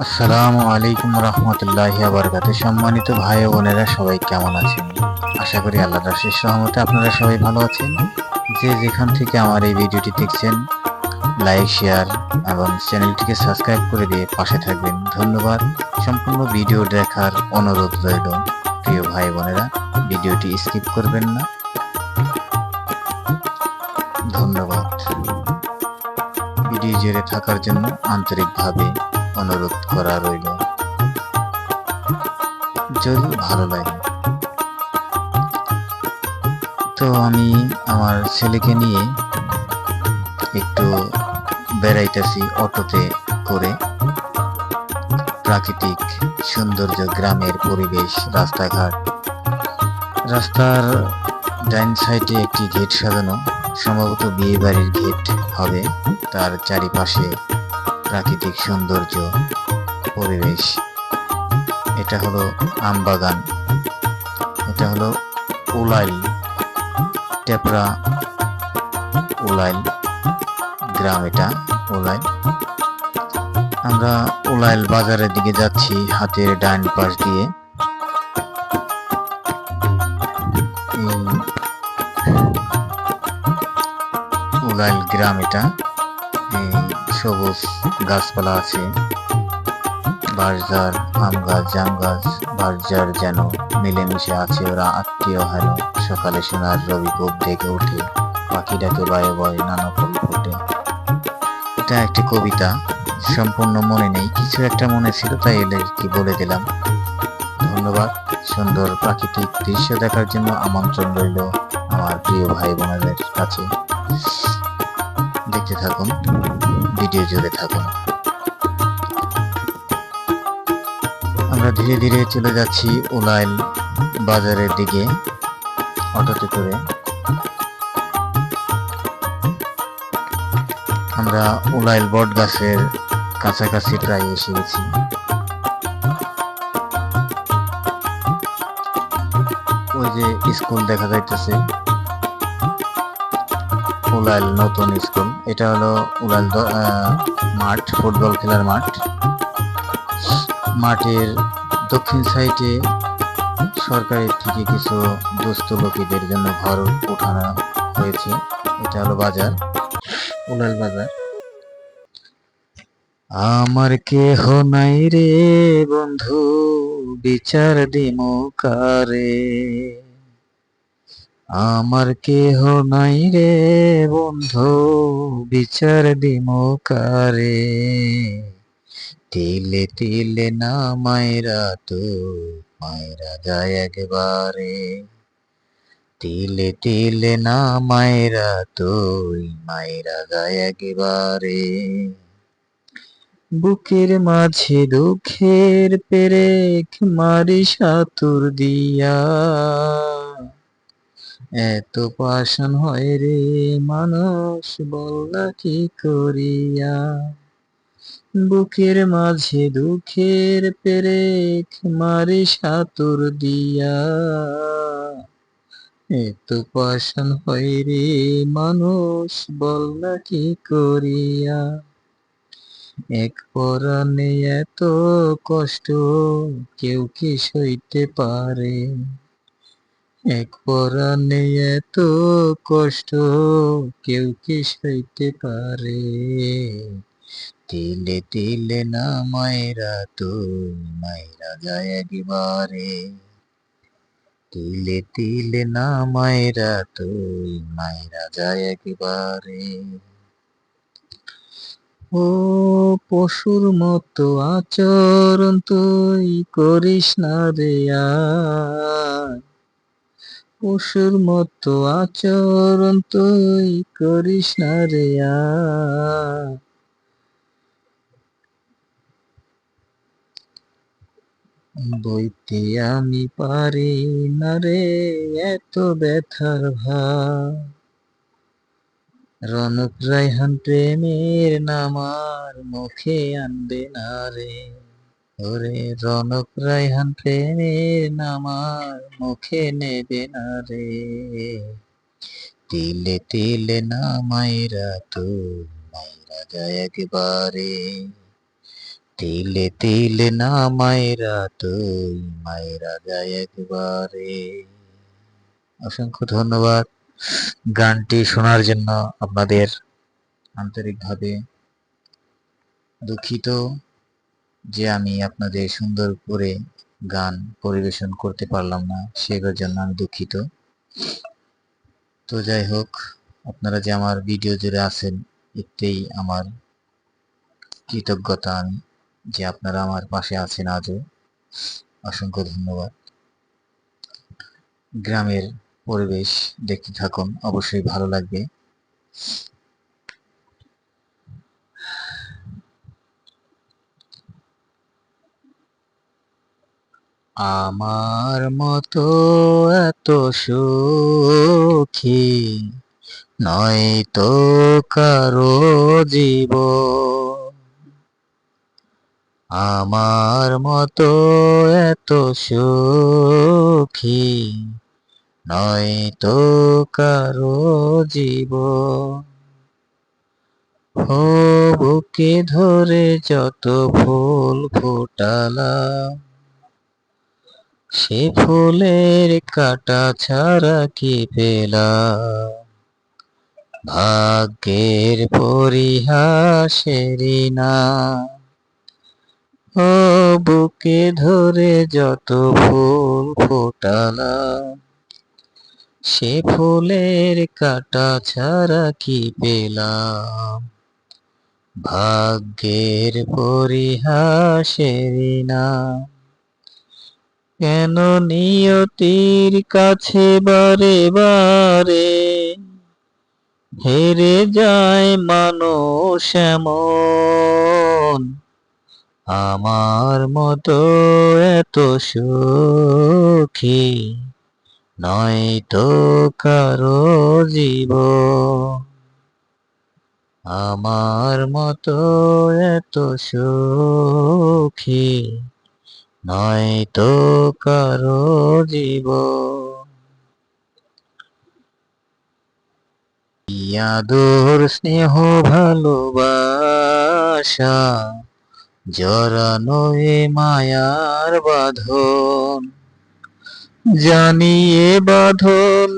আসসালামু আলাইকুম রহমতুল্লাহি ওয়া বারাকাতুহু। সম্মানিত ভাই ও বোনেরা, সবাই কেমন আছেন? আশা করি আল্লাহর অশেষ রহমতে আপনারা সবাই ভালো আছেন। যে যেখান থেকে আমার এই ভিডিওটি দেখছেন, লাইক, শেয়ার এবং চ্যানেলটিকে সাবস্ক্রাইব করে দিয়ে পাশে থাকবেন। ধন্যবাদ। সম্পূর্ণ ভিডিও দেখার অনুরোধ রইল। প্রিয় ভাই বোনেরা, ভিডিওটি স্কিপ করবেন না। ধন্যবাদ। ভিডিও জুড়ে থাকার জন্য আন্তরিকভাবে অনুরোধ করা রইল। যদি ভালো লাগে তো আমি আমার ছেলেকে নিয়ে একটু বেড়াইতেছি অটোতে করে। প্রাকৃতিক সৌন্দর্য, গ্রামের পরিবেশ, রাস্তাঘাট। রাস্তার ডাইন সাইডে একটি গেট সাজানো, সম্ভবত বিয়ে বাড়ির গেট হবে। তার চারিপাশে প্রাকৃতিক সৌন্দর্য, পরিবেশ। এটা হলো আমবাগান। এটা হলো উলাইল, টেপরা উলাইল গ্রাম। এটা উলাইল। আমরা উলাইল বাজারের দিকে যাচ্ছি হাতের ডান পাশ দিয়ে। উলাইল গ্রাম এটা। সবুজ গাছপালা আছে, বাঁশঝাড়, আম গাছ, জাম গাছ। বাঁশঝাড় যেন মিলেমিশে আছে, ওরা আত্মীয় হেন। সকালে সোনার রবি খুব ডেকে ওঠে, পাখি ডাকে বায়ে বয়ে, নানা ফুল ফোটে। এটা একটি কবিতা, সম্পূর্ণ মনে নেই, কিছু একটা মনে ছিল, তাই এলে কি বলে দিলাম। ধন্যবাদ। সুন্দর প্রাকৃতিক দৃশ্য দেখার জন্য আমন্ত্রণ রইল আমার প্রিয় ভাই বোনেদের কাছে। দেখতে থাকুন, ভিডিও জুড়ে থাকুন। আমরা ধীরে ধীরে চলে যাচ্ছি উলাইল বাজারের দিকে অটোতে করে। আমরা উলাইল বট গাছের কাছাকাছি প্রায় এসে গেছি। ওই যে স্কুল দেখা যাইতেছে, উলাইল নতুন স্কুল। এটা হলো উলাইল মাঠ, ফুটবল খেলার মাঠ। মাঠের দক্ষিণ সাইডে সরকারের থেকে কিছু দুস্থ লোকেদের জন্য ঘর উঠানো হয়েছে। এটা হলো বাজার, উলাইল বাজার। আমার কেহ নাই রে বন্ধু, বিচার দিমু কারে। আমার কেহ নাই রে বন্ধু, বিচার দিমু কারে। তিলে তিলে না মাইরা তো মাইরা যায় একবারে। তিলে তিলে না মাইরা তুই মাইরা যায় একবারে। বুকের মাঝে দুঃখের পেরেক মারি সাতুর দিয়া। এত পাষাণ হয় রে মানুষ, বললা কি করিয়া। বুকের মাঝে দুঃখের পেরেক মারি সাতুর দিয়া। এত পাষাণ হয় রে মানুষ, বললা কি করিয়া। এক পরাণে এত কষ্ট কেউ কি সইতে পারে। এক পরাণে এত কষ্ট কেউ কি সইতে পারে। তিলে তিলে না মাইরা তুই মাইরা যায় একবারে। তিলে তিলে না মাইরা তুই মাইরা যায় একবারে। ও পশুর মতো আচরণ তুই করিস না রে আয়। পশুর মতো আচরণ তুই করিস না রে আয়। বইতে আমি পারি না রে এত ব্যথার ভার। রনক রায়হান প্রেমের নাম আর মুখে আনবে না রে। ওরে রনক রায়হান প্রেমের নাম আর মুখে নেবে না রে। তিলে তিলে না মাইরা তুই মাইরা যায় একবারে। তিলে তিলে না মায়েরা তুই মায়েরা যায় একবারে। অসংখ্য ধন্যবাদ গানটি শোনার জন্য। আপনাদের আন্তরিকভাবে দুঃখিত যে আমি আপনাদের সুন্দর করে গান পরিবেশন করতে পারলাম না, সেটার জন্য আমি দুঃখিত। তো যাই হোক, আপনারা যে আমার ভিডিও জুড়ে আছেন, এতেই আমার কৃতজ্ঞতা আমি, যে আপনারা আমার পাশে আছেন আজও। অসংখ্য ধন্যবাদ। গ্রামের পরিবেশ দেখতে থাকুন, অবশ্যই ভালো লাগবে। আমার মতো এত সুখী নয় তো কারো জীবন, আমার মতো এত সুখী নয় তো কারো জীবন। ও বুকে ধরে যত ফুল ফোটালাম, সে ফুলের কাটা ছাড়া কি পেলাম? ভাগ্যের পরিহাসেরই না। ও বুকে ধরে যত ফুল ফোটালাম, সে ফুলের কাটা ছাড়া কি পেলাম? ভাগ্যের পরিহাসেরই না। কেন নিয়তির কাছে বারে বারে হেরে যায় মানুষ এমন? আমার মতো এত সুখী নয় তো কারো জীবন, আমার মতো এত সুখী নয় তো কারো জীবন। আদর স্নেহ ভালোবাসা জড়ানো এ মায়ার বাঁধন, জানি এ বাঁধন